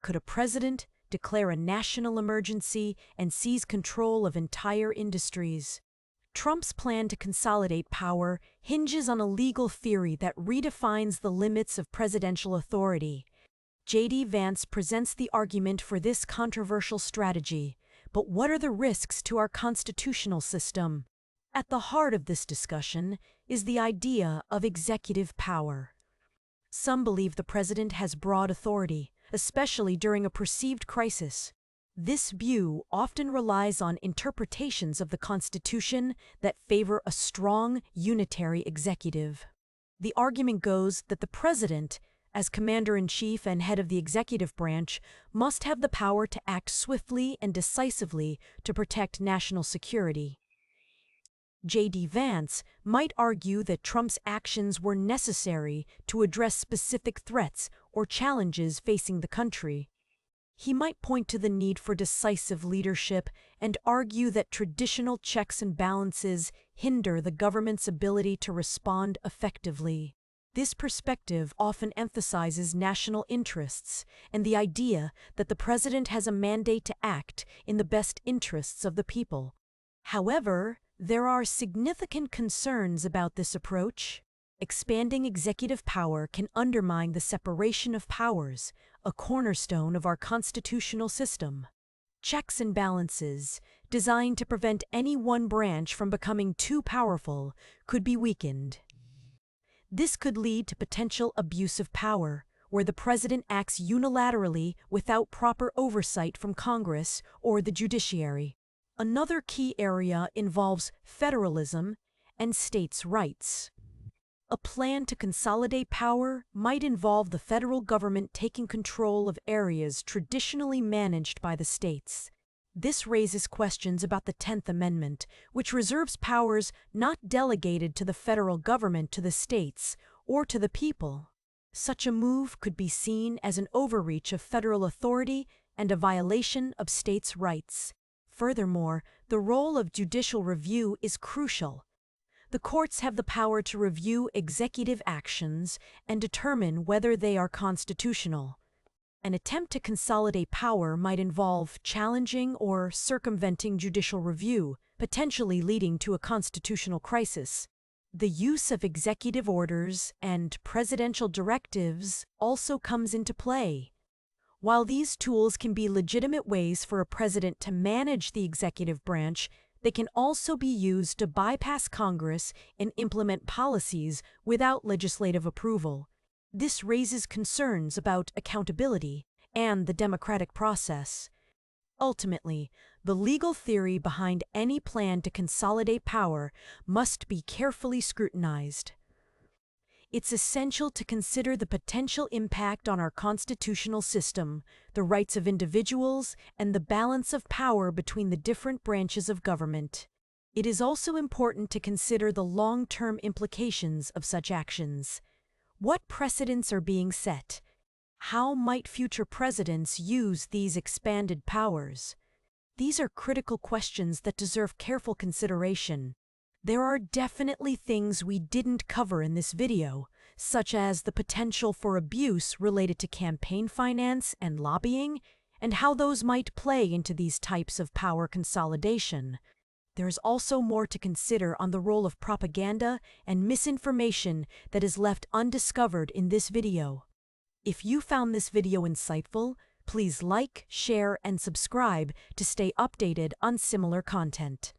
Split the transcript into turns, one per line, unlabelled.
Could a president declare a national emergency and seize control of entire industries? Trump's plan to consolidate power hinges on a legal theory that redefines the limits of presidential authority. J.D. Vance presents the argument for this controversial strategy. But what are the risks to our constitutional system? At the heart of this discussion is the idea of executive power. Some believe the president has broad authority, especially during a perceived crisis. This view often relies on interpretations of the Constitution that favor a strong, unitary executive. The argument goes that the president, as commander-in-chief and head of the executive branch, must have the power to act swiftly and decisively to protect national security. J.D. Vance might argue that Trump's actions were necessary to address specific threats or challenges facing the country. He might point to the need for decisive leadership and argue that traditional checks and balances hinder the government's ability to respond effectively. This perspective often emphasizes national interests and the idea that the president has a mandate to act in the best interests of the people. However, there are significant concerns about this approach. Expanding executive power can undermine the separation of powers, a cornerstone of our constitutional system. Checks and balances, designed to prevent any one branch from becoming too powerful, could be weakened. This could lead to potential abuse of power, where the president acts unilaterally without proper oversight from Congress or the judiciary. Another key area involves federalism and states' rights. A plan to consolidate power might involve the federal government taking control of areas traditionally managed by the states. This raises questions about the 10th Amendment, which reserves powers not delegated to the federal government to the states or to the people. Such a move could be seen as an overreach of federal authority and a violation of states' rights. Furthermore, the role of judicial review is crucial. The courts have the power to review executive actions and determine whether they are constitutional. An attempt to consolidate power might involve challenging or circumventing judicial review, potentially leading to a constitutional crisis. The use of executive orders and presidential directives also comes into play. While these tools can be legitimate ways for a president to manage the executive branch, they can also be used to bypass Congress and implement policies without legislative approval. This raises concerns about accountability and the democratic process. Ultimately, the legal theory behind any plan to consolidate power must be carefully scrutinized. It's essential to consider the potential impact on our constitutional system, the rights of individuals, and the balance of power between the different branches of government. It is also important to consider the long-term implications of such actions. What precedents are being set? How might future presidents use these expanded powers? These are critical questions that deserve careful consideration. There are definitely things we didn't cover in this video, such as the potential for abuse related to campaign finance and lobbying, and how those might play into these types of power consolidation. There's also more to consider on the role of propaganda and misinformation that is left undiscovered in this video. If you found this video insightful, please like, share, and subscribe to stay updated on similar content.